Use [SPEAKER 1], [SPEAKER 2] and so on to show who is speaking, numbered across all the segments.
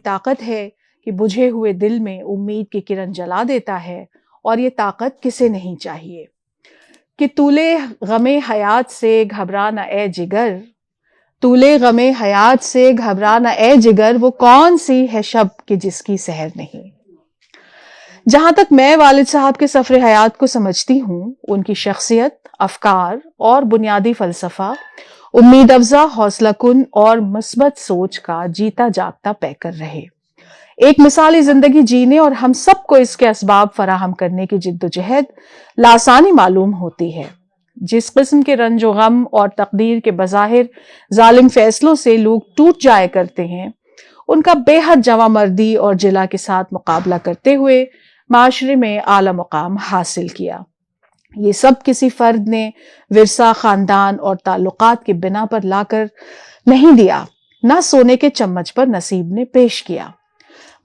[SPEAKER 1] طاقت ہے کہ بجھے ہوئے دل میں امید کی کرن جلا دیتا ہے، اور یہ طاقت کسے نہیں چاہیے کہ طول غم حیات سے گھبرانا اے جگر، طول غم حیات سے گھبرانا اے جگر، وہ کون سی ہے شب کہ جس کی سحر نہیں۔ جہاں تک میں والد صاحب کے سفر حیات کو سمجھتی ہوں، ان کی شخصیت، افکار اور بنیادی فلسفہ امید افزا، حوصلہ کن اور مثبت سوچ کا جیتا جاگتا پیکر رہے، ایک مثالی زندگی جینے اور ہم سب کو اس کے اسباب فراہم کرنے کی جد و جہد لاسانی معلوم ہوتی ہے۔ جس قسم کے رنج و غم اور تقدیر کے بظاہر ظالم فیصلوں سے لوگ ٹوٹ جائے کرتے ہیں، ان کا بے حد جواں مردی اور جلا کے ساتھ مقابلہ کرتے ہوئے معاشرے میں اعلی مقام حاصل کیا۔ یہ سب کسی فرد نے ورثہ، خاندان اور تعلقات کی بنا پر لا کر نہیں دیا، نہ سونے کے چمچ پر نصیب نے پیش کیا،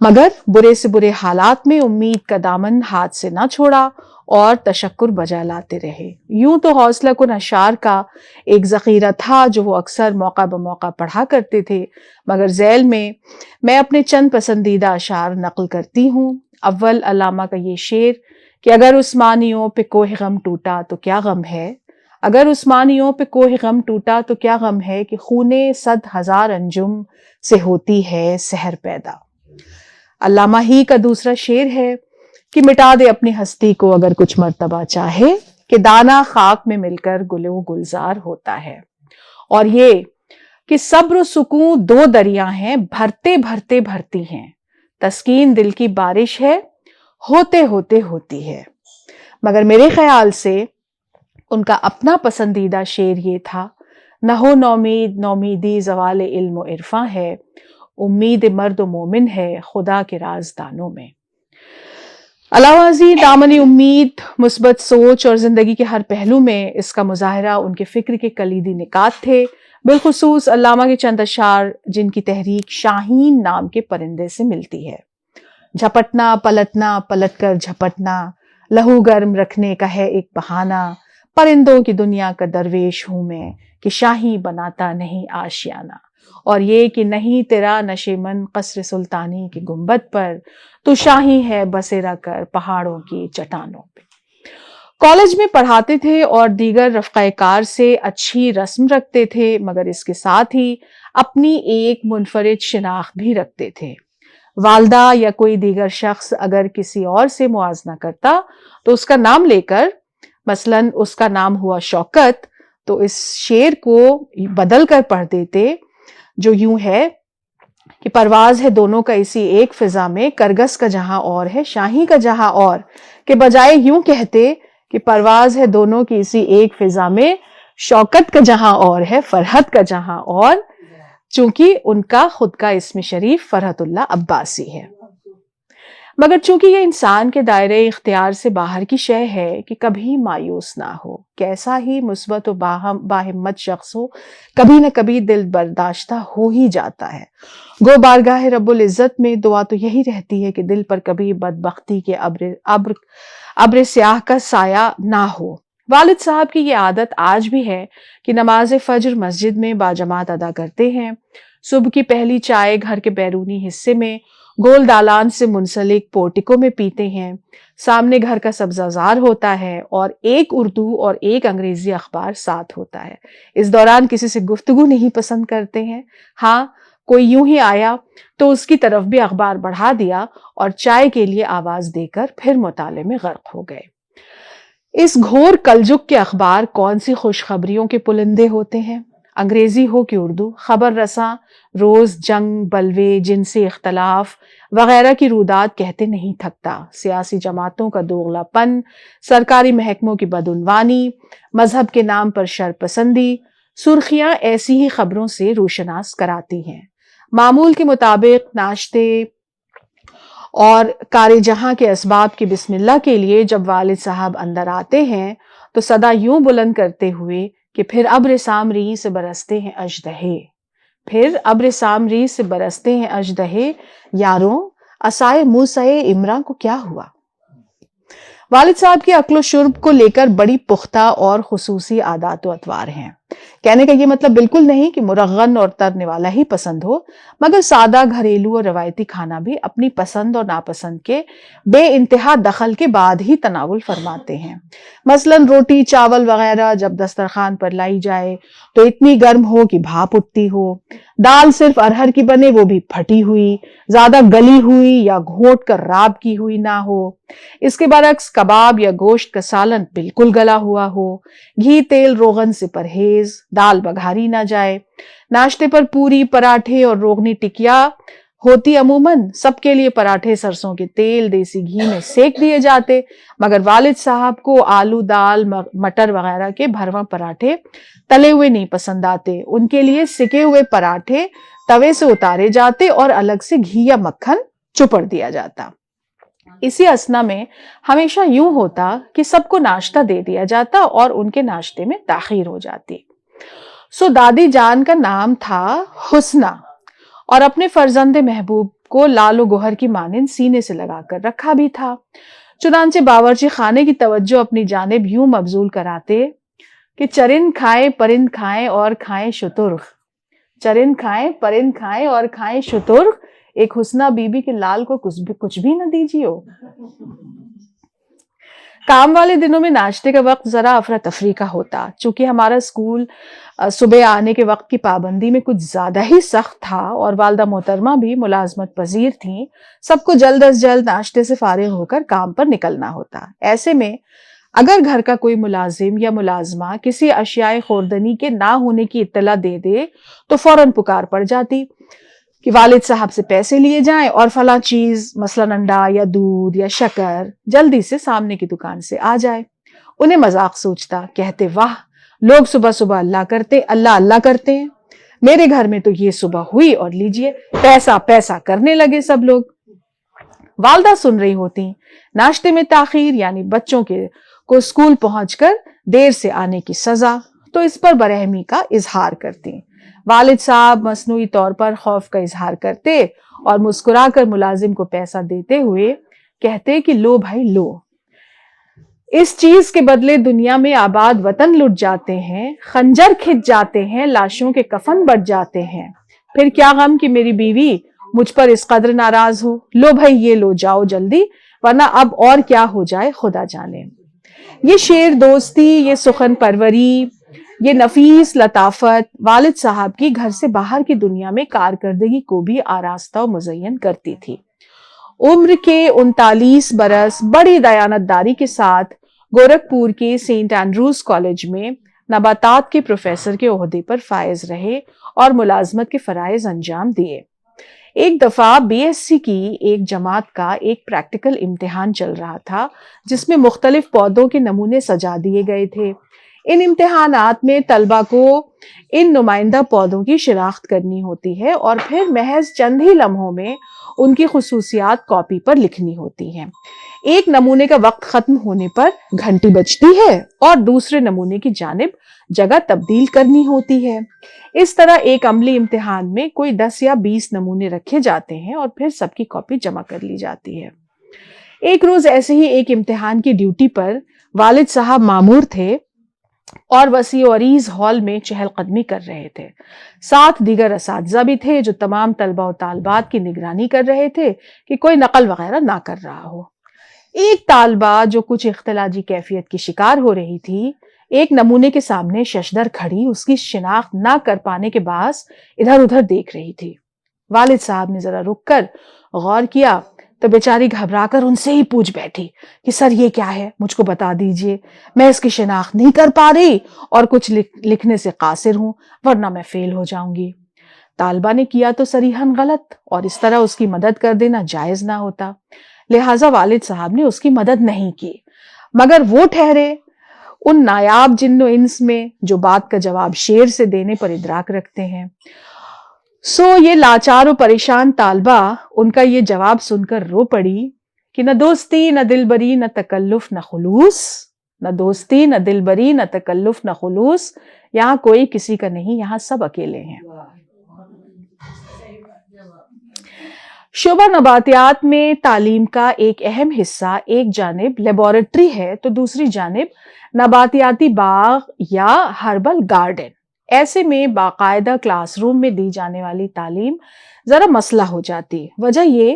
[SPEAKER 1] مگر برے سے برے حالات میں امید کا دامن ہاتھ سے نہ چھوڑا اور تشکر بجا لاتے رہے۔ یوں تو حوصلہ کن اشعار کا ایک ذخیرہ تھا جو وہ اکثر موقع بموقع پڑھا کرتے تھے، مگر ذیل میں اپنے چند پسندیدہ اشعار نقل کرتی ہوں۔ اول علامہ کا یہ شعر کہ اگر عثمانیوں پہ کوہ غم ٹوٹا تو کیا غم ہے، اگر عثمانیوں پہ کوہ غم ٹوٹا تو کیا غم ہے کہ خونے 100,000 انجم سے ہوتی ہے سحر پیدا۔ علامہ ہی کا دوسرا شعر ہے کہ مٹا دے اپنی ہستی کو اگر کچھ مرتبہ چاہے، کہ دانا خاک میں مل کر گل و گلزار ہوتا ہے۔ اور یہ کہ صبر و سکون دو دریا ہیں، بھرتے بھرتے بھرتی ہیں، تسکین دل کی بارش ہے، ہوتے ہوتے ہوتی ہے۔ مگر میرے خیال سے ان کا اپنا پسندیدہ شعر یہ تھا، نہ ہو نومید نومیدی زوال علم و عرفاں ہے، امید مرد و مومن ہے خدا کے رازدانوں میں۔ علاوہ ازیں دامنی امید، مثبت سوچ اور زندگی کے ہر پہلو میں اس کا مظاہرہ ان کے فکر کے کلیدی نکات تھے، بالخصوص علامہ کے چند اشعار جن کی تحریک شاہین نام کے پرندے سے ملتی ہے۔ جھپٹنا پلٹنا پلٹ کر جھپٹنا، لہو گرم رکھنے کا ہے ایک بہانہ، پرندوں کی دنیا کا درویش ہوں میں کہ شاہی بناتا نہیں آشیانہ، اور یہ کہ نہیں تیرا نشے من قصر سلطانی کی گنبد پر، تو شاہی ہے بسیرا کر پہاڑوں کی چٹانوں پہ۔ کالج میں پڑھاتے تھے اور دیگر رفقہ کار سے اچھی رسم رکھتے تھے، مگر اس کے ساتھ ہی اپنی ایک منفرد شناخت بھی رکھتے تھے۔ والدہ یا کوئی دیگر شخص اگر کسی اور سے موازنہ کرتا تو اس کا نام لے کر، مثلاً اس کا نام ہوا شوکت، تو اس شعر کو بدل کر پڑھ دیتے جو یوں ہے کہ پرواز ہے دونوں کا اسی ایک فضا میں، کرگس کا جہاں اور ہے شاہی کا جہاں اور، کہ بجائے یوں کہتے کہ پرواز ہے دونوں کی اسی ایک فضا میں، شوکت کا جہاں اور ہے فرحت کا جہاں اور، چونکہ ان کا خود کا اسم شریف فرحت اللہ عباسی ہے۔ مگر چونکہ یہ انسان کے دائرے اختیار سے باہر کی شے ہے کہ کبھی مایوس نہ ہو، کیسا ہی مثبت و باہمت شخص ہو، کبھی نہ کبھی دل برداشتہ ہو ہی جاتا ہے۔ گو بارگاہ رب العزت میں دعا تو یہی رہتی ہے کہ دل پر کبھی بدبختی کے ابر سیاہ کا سایہ نہ ہو۔ والد صاحب کی یہ عادت آج بھی ہے کہ نماز فجر مسجد میں باجماعت ادا کرتے ہیں، صبح کی پہلی چائے گھر کے بیرونی حصے میں گول دالان سے منسلک پورٹیکو میں پیتے ہیں، سامنے گھر کا سبزہ زار ہوتا ہے اور ایک اردو اور ایک انگریزی اخبار ساتھ ہوتا ہے۔ اس دوران کسی سے گفتگو نہیں پسند کرتے ہیں، ہاں کوئی یوں ہی آیا تو اس کی طرف بھی اخبار بڑھا دیا اور چائے کے لیے آواز دے کر پھر مطالعے میں غرق ہو گئے۔ اس گھور کلجگ کے اخبار کون سی خوشخبریوں کے پلندے ہوتے ہیں، انگریزی ہو کہ اردو، خبر رساں روز جنگ، بلوے، جنسی اختلاف وغیرہ کی رودات کہتے نہیں تھکتا، سیاسی جماعتوں کا دوغلا پن، سرکاری محکموں کی بدعنوانی، مذہب کے نام پر شرپسندی، سرخیاں ایسی ہی خبروں سے روشناس کراتی ہیں۔ معمول کے مطابق ناشتے اور کار جہاں کے اسباب کی بسم اللہ کے لیے جب والد صاحب اندر آتے ہیں تو صدا یوں بلند کرتے ہوئے کہ پھر ابر سامری سے برستے ہیں اژدہے، پھر ابر سامری سے برستے ہیں اژدہے، یاروں عصائے موسیٰ عمراں کو کیا ہوا۔ والد صاحب کی اکل و شرب کو لے کر بڑی پختہ اور خصوصی عادات و اطوار ہیں۔ کہنے کا یہ مطلب بالکل نہیں کہ مرغن اور ترنے والا ہی پسند ہو، مگر سادہ گھریلو اور روایتی کھانا بھی اپنی پسند اور ناپسند کے بے انتہا دخل کے بعد ہی تناول فرماتے ہیں۔ مثلاً روٹی چاول وغیرہ جب دسترخوان پر لائی جائے تو اتنی گرم ہو کہ بھاپ اٹھتی ہو، دال صرف ارہر کی بنے وہ بھی پھٹی ہوئی، زیادہ گلی ہوئی یا گھونٹ کر راب کی ہوئی نہ ہو، اس کے برعکس کباب یا گوشت کا سالن بالکل گلا ہوا ہو، گھی تیل روغن سے پرہیز، دال بگھاری نہ جائے، ناشتے پر پوری پراٹھے اور روغنی ٹکیا ہوتی، عموماً سب کے لیے پراٹھے سرسوں کے تیل دیسی گھی میں سیک دیے جاتے، مگر والد صاحب کو آلو دال مٹر وغیرہ کے بھرواں پراٹھے تلے ہوئے نہیں پسند آتے، ان کے لیے سکے ہوئے پراٹھے توے سے اتارے جاتے اور الگ سے گھی یا مکھن چپڑ دیا جاتا۔ اسی اسنا میں ہمیشہ یوں ہوتا کہ سب کو ناشتہ دے دیا جاتا اور ان کے ناشتے میں تاخیر ہو جاتی۔ سو دادی جان کا نام تھا حسنہ، اور اپنے فرزند محبوب کو لال و گوہر کی مانند سینے سے لگا کر رکھا بھی تھا۔ چنانچہ باورچی خانے کی توجہ اپنی جانب یوں مبذول کراتے کہ چرند کھائیں پرند کھائیں اور کھائیں شترغ، چرند کھائیں پرند کھائیں اور کھائیں شترغ، ایک حسنہ بی بی کے لال کو کچھ بھی نہ دیجیو۔ کام والے دنوں میں ناشتے کا وقت ذرا افراتفری کا ہوتا، چونکہ ہمارا اسکول صبح آنے کے وقت کی پابندی میں کچھ زیادہ ہی سخت تھا اور والدہ محترمہ بھی ملازمت پذیر تھیں، سب کو جلد از جلد ناشتے سے فارغ ہو کر کام پر نکلنا ہوتا۔ ایسے میں اگر گھر کا کوئی ملازم یا ملازمہ کسی اشیاء خوردنی کے نہ ہونے کی اطلاع دے دے تو فوراً پکار پڑ جاتی کہ والد صاحب سے پیسے لیے جائیں اور فلاں چیز مثلاً انڈا یا دودھ یا شکر جلدی سے سامنے کی دکان سے آ جائے۔ انہیں مذاق سوچتا، کہتے واہ لوگ صبح صبح اللہ کرتے ہیں، میرے گھر میں تو یہ صبح ہوئی اور لیجئے پیسہ پیسہ کرنے لگے سب لوگ۔ والدہ سن رہی ہوتی، ناشتے میں تاخیر یعنی بچوں کو اسکول پہنچ کر دیر سے آنے کی سزا، تو اس پر برہمی کا اظہار کرتی۔ والد صاحب مصنوعی طور پر خوف کا اظہار کرتے اور مسکرا کر ملازم کو پیسہ دیتے ہوئے کہتے کہ لو بھائی لو، اس چیز کے بدلے دنیا میں آباد وطن لٹ جاتے ہیں، خنجر کھچ جاتے ہیں، لاشوں کے کفن بٹ جاتے ہیں، پھر کیا غم کہ میری بیوی مجھ پر اس قدر ناراض ہو، لو بھائی یہ لو جاؤ جلدی ورنہ اب اور کیا ہو جائے خدا جانے۔ یہ شیر دوستی، یہ سخن پروری، یہ نفیس لطافت والد صاحب کی گھر سے باہر کی دنیا میں کارکردگی کو بھی آراستہ و مزین کرتی تھی۔ عمر کے 39 برس بڑی دیانت داری کے ساتھ گورکھپور کے سینٹ اینڈروز کالج میں نباتات کے پروفیسر کے عہدے پر فائز رہے اور ملازمت کے فرائض انجام دیے۔ ایک دفعہ BSc کی ایک جماعت کا ایک پریکٹیکل امتحان چل رہا تھا جس میں مختلف پودوں کے نمونے سجا دیے گئے تھے۔ ان امتحانات میں طلبہ کو ان نمائندہ پودوں کی شناخت کرنی ہوتی ہے اور پھر محض چند ہی لمحوں میں ان کی خصوصیات کاپی پر لکھنی ہوتی ہیں۔ ایک نمونے کا وقت ختم ہونے پر گھنٹی بجتی ہے اور دوسرے نمونے کی جانب جگہ تبدیل کرنی ہوتی ہے۔ اس طرح ایک عملی امتحان میں کوئی 10 یا 20 نمونے رکھے جاتے ہیں اور پھر سب کی کاپی جمع کر لی جاتی ہے۔ ایک روز ایسے ہی ایک امتحان کی ڈیوٹی پر والد صاحب مامور تھے اور وسیع و عریض ہال میں چہل قدمی کر رہے تھے۔ 7 دیگر اساتذہ بھی تھے جو تمام طلبہ و طالبات کی نگرانی کر رہے تھے کہ کوئی نقل وغیرہ نہ کر رہا ہو۔ ایک طالبہ جو کچھ اختلاجی کیفیت کی شکار ہو رہی تھی، ایک نمونے کے سامنے ششدر کھڑی اس کی شناخت نہ کر پانے کے باعث ادھر ادھر دیکھ رہی تھی۔ والد صاحب نے ذرا رک کر غور کیا تو بیچاری گھبرا کر ان سے ہی پوچھ بیٹھی کہ سر یہ کیا ہے، مجھ کو بتا دیجئے، میں اس کی شناخت نہیں کر پا رہی اور کچھ لکھنے سے قاصر ہوں ورنہ میں فیل ہو جاؤں گی۔ طالبہ نے کیا تو صریحاً غلط اور اس طرح اس کی مدد کر دینا جائز نہ ہوتا، لہٰذا والد صاحب نے اس کی مدد نہیں کی، مگر وہ ٹھہرے ان نایاب جن و انس میں جو بات کا جواب شیر سے دینے پر ادراک رکھتے ہیں۔ سو یہ لاچار و پریشان طالبہ ان کا یہ جواب سن کر رو پڑی کہ نہ دوستی نہ دلبری نہ تکلف نہ خلوص، نہ دوستی نہ دلبری نہ تکلف نہ خلوص، یہاں کوئی کسی کا نہیں، یہاں سب اکیلے ہیں۔ شعبہ نباتیات میں تعلیم کا ایک اہم حصہ ایک جانب لیبارٹری ہے تو دوسری جانب نباتیاتی باغ یا ہربل گارڈن۔ ایسے میں باقاعدہ کلاس روم میں دی جانے والی تعلیم ذرا مسئلہ ہو جاتی. وجہ یہ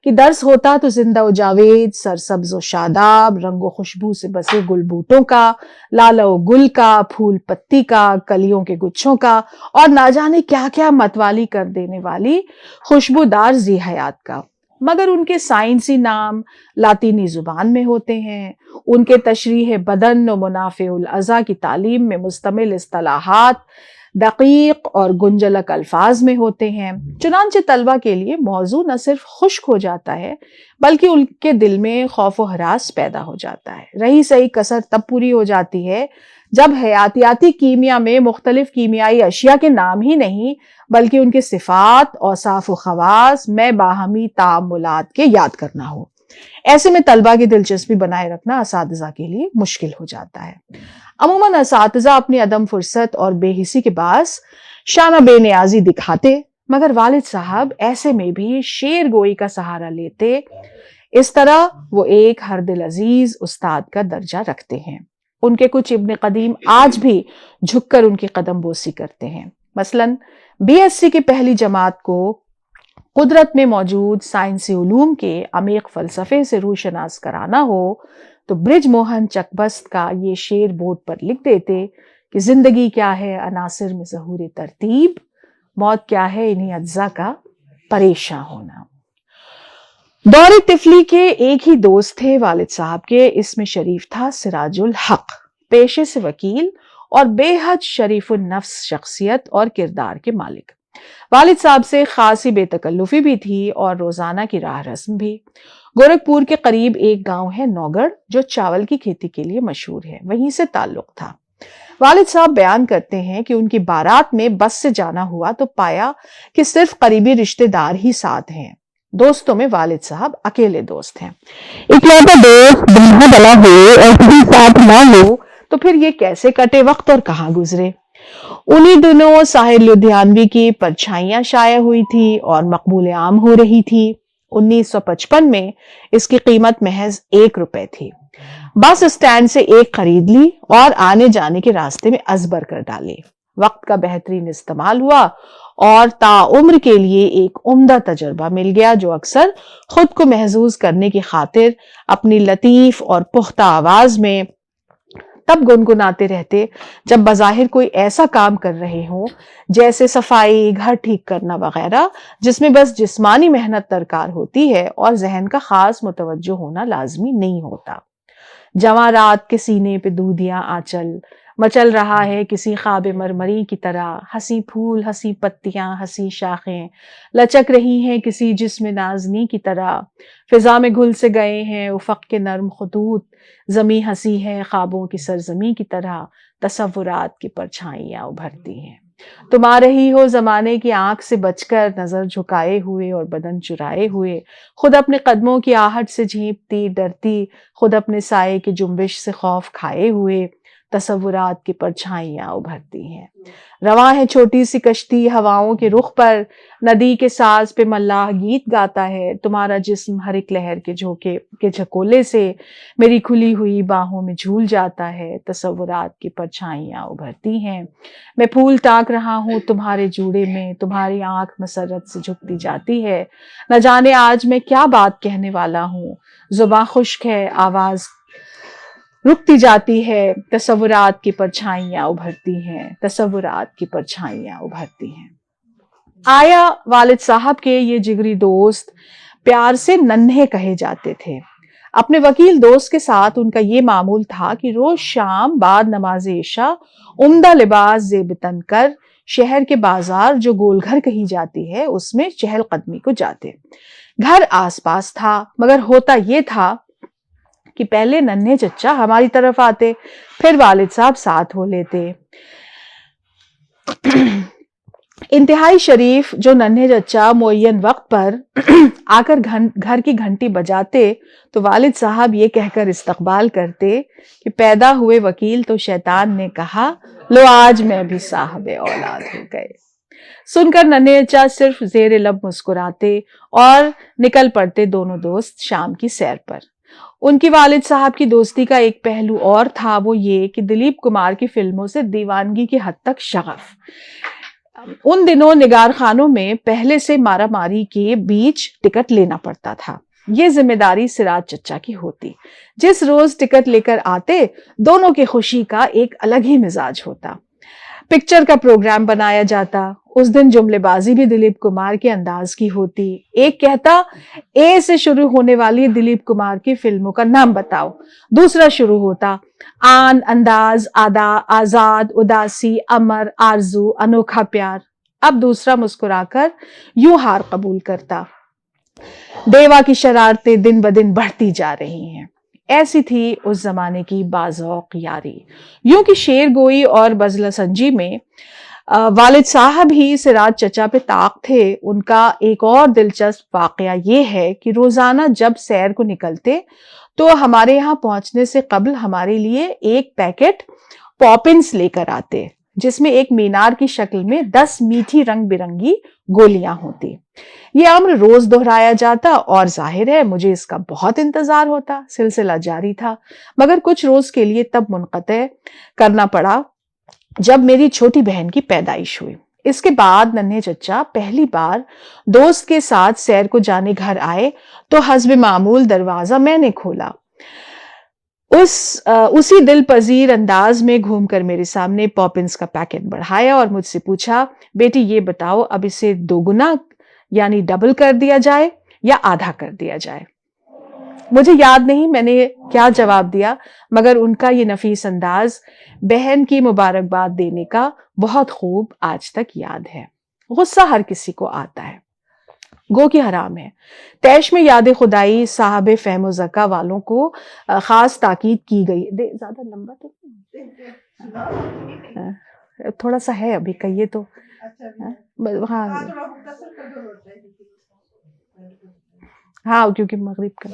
[SPEAKER 1] کہ درس ہوتا تو زندہ و جاوید، سرسبز و شاداب، رنگ و خوشبو سے بسے گل بوٹوں کا، لالہ و گل کا، پھول پتی کا، کلیوں کے گچھوں کا، اور نہ جانے کیا کیا متوالی کر دینے والی خوشبودار ذی حیات کا. مگر ان کے سائنسی نام لاطینی زبان میں ہوتے ہیں، ان کے تشریح بدن و منافع الاعضاء کی تعلیم میں مشتمل اصطلاحات دقیق اور گنجلک الفاظ میں ہوتے ہیں. چنانچہ طلبہ کے لیے موضوع نہ صرف خشک ہو جاتا ہے بلکہ ان کے دل میں خوف و ہراس پیدا ہو جاتا ہے. رہی صحیح کسر تب پوری ہو جاتی ہے جب حیاتیاتی کیمیا میں مختلف کیمیائی اشیاء کے نام ہی نہیں بلکہ ان کے صفات، اوصاف و خواص میں باہمی تعاملات کے یاد کرنا ہو. ایسے میں طلبہ کی دلچسپی بنائے رکھنا اساتذہ کے لیے مشکل ہو جاتا ہے. عموماً اساتذہ اپنی عدم فرصت اور بے حسی کے باعث شانہ بے نیازی دکھاتے، مگر والد صاحب ایسے میں بھی شعر گوئی کا سہارا لیتے. اس طرح وہ ایک ہر دل عزیز استاد کا درجہ رکھتے ہیں. ان کے کچھ ابن قدیم آج بھی جھک کر ان کی قدم بوسی کرتے ہیں. مثلاً BSc کی پہلی جماعت کو قدرت میں موجود سائنسی علوم کے عمیق فلسفے سے روشناس کرانا ہو تو برج موہن چکبست کا یہ شعر بورڈ پر لکھ دیتے کہ زندگی کیا ہے عناصر میں ظہور ترتیب، موت کیا ہے انہی اجزاء کا پریشاں ہونا. دور طفلی کے ایک ہی دوست تھے والد صاحب کے، اس میں شریف تھا سراج الحق، پیشے سے وکیل اور بے حد شریف النفس شخصیت اور کردار کے مالک. والد صاحب سے خاصی بے تکلفی بھی تھی اور روزانہ کی راہ رسم بھی. گورکھپور کے قریب ایک گاؤں ہے نوگڑھ جو چاول کی کھیتی کے لیے مشہور ہے، وہیں سے تعلق تھا. والد صاحب بیان کرتے ہیں کہ ان کی بارات میں بس سے جانا ہوا تو پایا کہ صرف قریبی رشتہ دار ہی ساتھ ہیں. دوستوں میں والد صاحب اکیلے دوست ہیں. اکلوتا دوست بننا بلا ہو اور کسی ساتھ نہ ہو تو پھر یہ کیسے کٹے وقت اور کہاں گزرے. انہی دنوں ساحر لدھیانوی کی پرچھائیاں شائع ہوئی تھی اور مقبول عام ہو رہی تھی. 1955 میں اس کی قیمت محض 1 روپے تھی. بس اسٹینڈ سے ایک خرید لی اور آنے جانے کے راستے میں ازبر کر ڈالی. وقت کا بہترین استعمال ہوا اور تعمر کے لیے ایک عمدہ تجربہ مل گیا جو اکثر خود کو محظوظ کرنے کی خاطر اپنی لطیف اور پختہ آواز میں تب گنگناتے رہتے جب بظاہر کوئی ایسا کام کر رہے ہوں جیسے صفائی، گھر ٹھیک کرنا وغیرہ، جس میں بس جسمانی محنت درکار ہوتی ہے اور ذہن کا خاص متوجہ ہونا لازمی نہیں ہوتا. جواں رات کے سینے پہ دودھیاں آنچل مچل رہا ہے کسی خواب مرمری کی طرح، ہنسی پھول، ہنسی پتیاں، ہنسی شاخیں لچک رہی ہیں کسی جسم نازنی کی طرح. فضا میں گھل سے گئے ہیں افق کے نرم خطوط، زمیں ہنسی ہے خوابوں کی سرزمین کی طرح، تصورات کی پرچھائیاں ابھرتی ہیں. تم آ رہی ہو زمانے کی آنکھ سے بچ کر، نظر جھکائے ہوئے اور بدن چرائے ہوئے، خود اپنے قدموں کی آہٹ سے جھیپتی ڈرتی، خود اپنے سائے کی جنبش سے خوف کھائے ہوئے، تصورات کی پرچھائیاں ابھرتی ہیں. رواں ہے چھوٹی سی کشتی ہواؤں کے رخ پر، ندی کے ساز پہ ملاح گیت گاتا ہے. تمہارا جسم ہر ایک لہر کے جھونکے کے جھکولے سے میری کھلی ہوئی باہوں میں جھول جاتا ہے. تصورات کی پرچھائیاں ابھرتی ہیں. میں پھول تاک رہا ہوں تمہارے جوڑے میں، تمہاری آنکھ مسرت سے جھکتی جاتی ہے. نہ جانے آج میں کیا بات کہنے والا ہوں، زباں خشک ہے، آواز رکتی جاتی ہے. تصورات کی پرچھائیاں ابھرتی ہیں، تصورات کی پرچھائیاں ابھرتی ہیں. آیا والد صاحب کے یہ جگری دوست پیار سے ننھے کہے جاتے تھے. اپنے وکیل دوست کے ساتھ ان کا یہ معمول تھا کہ روز شام بعد نماز عشاء عمدہ لباس زیب تن کر شہر کے بازار جو گول گھر کہی جاتی ہے اس میں چہل قدمی کو جاتے. گھر آس پاس تھا مگر ہوتا یہ تھا کہ پہلے ننھے چچا ہماری طرف آتے، پھر والد صاحب ساتھ ہو لیتے. انتہائی شریف جو ننھے چچا معین وقت پر آ کر گھر کی گھنٹی بجاتے تو والد صاحب یہ کہہ کر استقبال کرتے کہ پیدا ہوئے وکیل تو شیطان نے کہا، لو آج میں بھی صاحب اولاد ہو گئے. سن کر ننھے چچا صرف زیر لب مسکراتے اور نکل پڑتے دونوں دوست شام کی سیر پر. ان کی والد صاحب کی دوستی کا ایک پہلو اور تھا، وہ یہ کہ دلیپ کمار کی فلموں سے دیوانگی کی حد تک شغف۔ ان دنوں نگار خانوں میں پہلے سے مارا ماری کے بیچ ٹکٹ لینا پڑتا تھا۔ یہ ذمہ داری سراج چچا کی ہوتی۔ جس روز ٹکٹ لے کر آتے، دونوں کی خوشی کا ایک الگ ہی مزاج ہوتا۔ پکچر کا پروگرام بنایا جاتا۔ اس دن جملے بازی بھی دلیپ کمار کے انداز کی ہوتی۔ ایک کہتا اے سے شروع ہونے والی دلیپ کمار کی فلموں کا نام بتاؤ، دوسرا شروع ہوتا آن، انداز، آدا، آزاد، اداسی، امر، آرزو، انوکھا پیار۔ اب دوسرا مسکرا کر یوں ہار قبول کرتا، دیوا کی شرارتیں دن بدن بڑھتی جا رہی ہیں۔ ایسی تھی اس زمانے کی باذوق یاری۔ یوں کہ شعر گوئی اور بزلہ سنجی میں والد صاحب ہی سراج چچا پہ طاق تھے۔ ان کا ایک اور دلچسپ واقعہ یہ ہے کہ روزانہ جب سیر کو نکلتے تو ہمارے یہاں پہنچنے سے قبل ہمارے لیے ایک پیکٹ پاپنس لے کر آتے، جس میں ایک مینار کی شکل میں 10 میٹھی رنگ برنگی گولیاں ہوتی۔ یہ امر روز دہرایا جاتا اور ظاہر ہے مجھے اس کا بہت انتظار ہوتا۔ سلسلہ جاری تھا، مگر کچھ روز کے لیے تب منقطع کرنا پڑا جب میری چھوٹی بہن کی پیدائش ہوئی۔ اس کے بعد ننھے چچا پہلی بار دوست کے ساتھ سیر کو جانے گھر آئے تو حسب معمول دروازہ میں نے کھولا۔ اسی دل پذیر انداز میں گھوم کر میرے سامنے پاپنس کا پیکٹ بڑھایا اور مجھ سے پوچھا، بیٹی یہ بتاؤ اب اسے 2 گنا یعنی ڈبل کر دیا جائے یا آدھا کر دیا جائے؟ مجھے یاد نہیں میں نے کیا جواب دیا، مگر ان کا یہ نفیس انداز بہن کی مبارکباد دینے کا بہت خوب آج تک یاد ہے۔ غصہ ہر کسی کو آتا ہے، گو کہ حرام ہے۔ طیش میں یاد خدائی صاحب فہم و ذکا والوں کو خاص تاکید کی گئی۔ زیادہ لمبا تو تھوڑا سا ہے ابھی کہیے تو۔ ہاں ہاں کیونکہ مغرب کا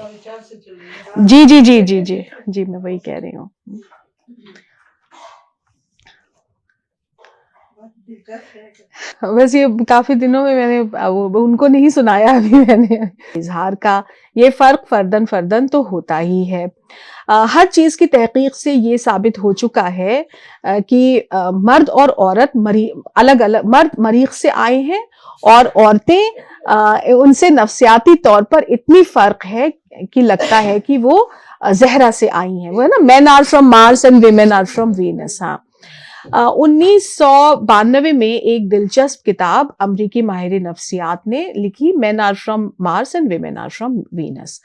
[SPEAKER 1] جی جی جی جی جی جی میں وہی کہہ رہی ہوں۔ بس یہ کافی دنوں میں نے ان کو نہیں سنایا ابھی میں نے۔ اظہار کا یہ فرق فردن تو ہوتا ہی ہے۔ ہر چیز کی تحقیق سے یہ ثابت ہو چکا ہے کہ مرد اور عورت الگ الگ، مرد مریخ سے آئے ہیں اور عورتیں ان سے نفسیاتی طور پر اتنی فرق ہے کہ لگتا ہے کہ وہ زہرا سے آئی ہیں۔ وہ ہے نا men are from Mars and women are from Venus. ہاں 1992 میں ایک دلچسپ کتاب امریکی ماہر نفسیات نے لکھی، men are from Mars and women are from Venus.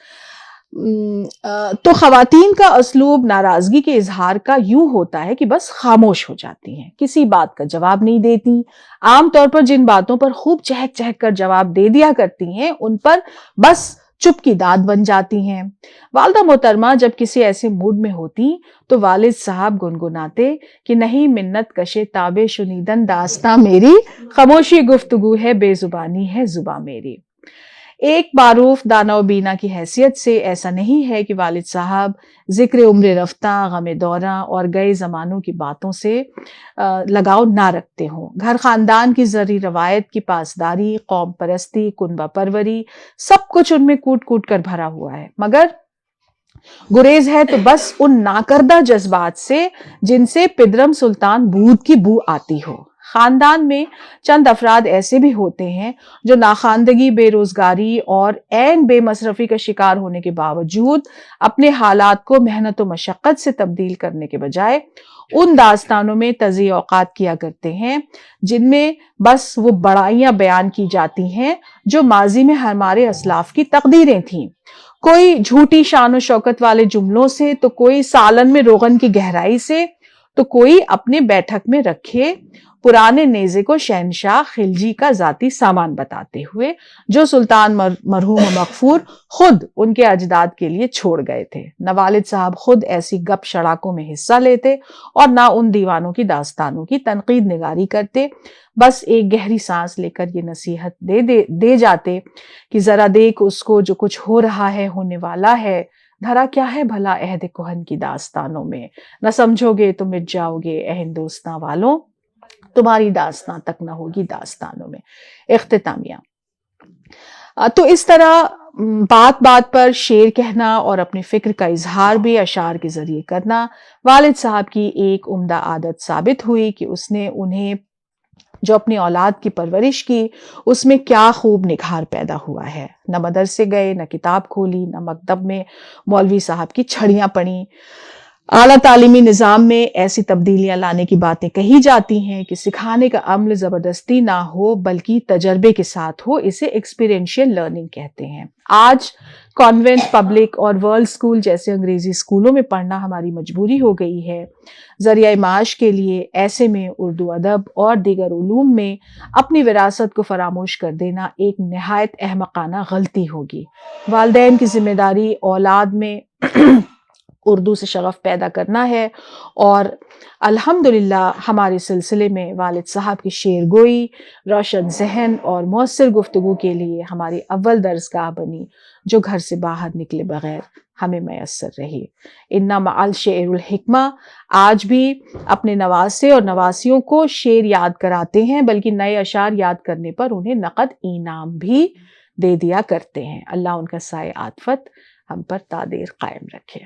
[SPEAKER 1] تو خواتین کا اسلوب ناراضگی کے اظہار کا یوں ہوتا ہے کہ بس خاموش ہو جاتی ہیں، کسی بات کا جواب نہیں دیتی۔ عام طور پر جن باتوں پر خوب چہک چہک کر جواب دے دیا کرتی ہیں ان پر بس چپ کی داد بن جاتی ہیں۔ والدہ محترمہ جب کسی ایسے موڈ میں ہوتی تو والد صاحب گنگناتے کہ نہیں منت کشے تابے شنیدن داستاں میری، خاموشی گفتگو ہے بے زبانی ہے زباں میری۔ ایک معروف دانا و بینا کی حیثیت سے ایسا نہیں ہے کہ والد صاحب ذکر عمر رفتہ، غم دوراں اور گئے زمانوں کی باتوں سے لگاؤ نہ رکھتے ہوں۔ گھر خاندان کی زرعی روایت کی پاسداری، قوم پرستی، کنبہ پروری، سب کچھ ان میں کوٹ کوٹ کر بھرا ہوا ہے، مگر گریز ہے تو بس ان ناکردہ جذبات سے جن سے پدرم سلطان بود کی بو آتی ہو۔ خاندان میں چند افراد ایسے بھی ہوتے ہیں جو ناخواندگی، بے روزگاری اور عین بے مصرفی کا شکار ہونے کے باوجود اپنے حالات کو محنت و مشقت سے تبدیل کرنے کے بجائے ان داستانوں میں تضییع اوقات کیا کرتے ہیں جن میں بس وہ بڑائیاں بیان کی جاتی ہیں جو ماضی میں ہمارے اسلاف کی تقدیریں تھیں، کوئی جھوٹی شان و شوکت والے جملوں سے، تو کوئی سالن میں روغن کی گہرائی سے، تو کوئی اپنے بیٹھک میں رکھے پرانے نیزے کو شہنشاہ خلجی کا ذاتی سامان بتاتے ہوئے جو سلطان مرحوم مغفور خود ان کے اجداد کے لیے چھوڑ گئے تھے۔ نہ والد صاحب خود ایسی گپ شڑاکوں میں حصہ لیتے اور نہ ان دیوانوں کی داستانوں کی تنقید نگاری کرتے، بس ایک گہری سانس لے کر یہ نصیحت دے جاتے کہ ذرا دیکھ اس کو جو کچھ ہو رہا ہے، ہونے والا ہے، دھرا کیا ہے بھلا عہد کہن کی داستانوں میں، نہ سمجھو گے تو مٹ جاؤ گے اے ہندوستاں والوں، تمہاری داستان تک نہ ہوگی داستانوں میں۔ اختتامیہ۔ تو اس طرح بات بات پر شعر کہنا اور اپنی فکر کا اظہار بھی اشعار کے ذریعے کرنا والد صاحب کی ایک عمدہ عادت ثابت ہوئی کہ اس نے انہیں جو اپنی اولاد کی پرورش کی اس میں کیا خوب نکھار پیدا ہوا ہے۔ نہ مدرسے گئے، نہ کتاب کھولی، نہ مکتب میں مولوی صاحب کی چھڑیاں پڑیں۔ اعلیٰ تعلیمی نظام میں ایسی تبدیلیاں لانے کی باتیں کہی جاتی ہیں کہ سکھانے کا عمل زبردستی نہ ہو بلکہ تجربے کے ساتھ ہو، اسے ایکسپیرینشیل لرننگ کہتے ہیں۔ آج کانوینٹ، پبلک اور ورلڈ اسکول جیسے انگریزی اسکولوں میں پڑھنا ہماری مجبوری ہو گئی ہے۔ ذریعہ معاش کے لیے ایسے میں اردو ادب اور دیگر علوم میں اپنی وراثت کو فراموش کر دینا ایک نہایت احمقانہ غلطی ہوگی۔ والدین کی ذمہ داری اولاد میں اردو سے شغف پیدا کرنا ہے، اور الحمدللہ ہمارے سلسلے میں والد صاحب کی شعر گوئی روشن ذہن اور مؤثر گفتگو کے لیے ہماری اول درسگاہ بنی، جو گھر سے باہر نکلے بغیر ہمیں میسر رہی۔ اِنَّ مَعَ الشِّعْرِ الْحِکْمَہ آج بھی اپنے نواسے اور نواسیوں کو شعر یاد کراتے ہیں، بلکہ نئے اشعار یاد کرنے پر انہیں نقد انعام بھی دے دیا کرتے ہیں۔ اللہ ان کا سایہ عاطفت ہم پر تا دیر قائم رکھے۔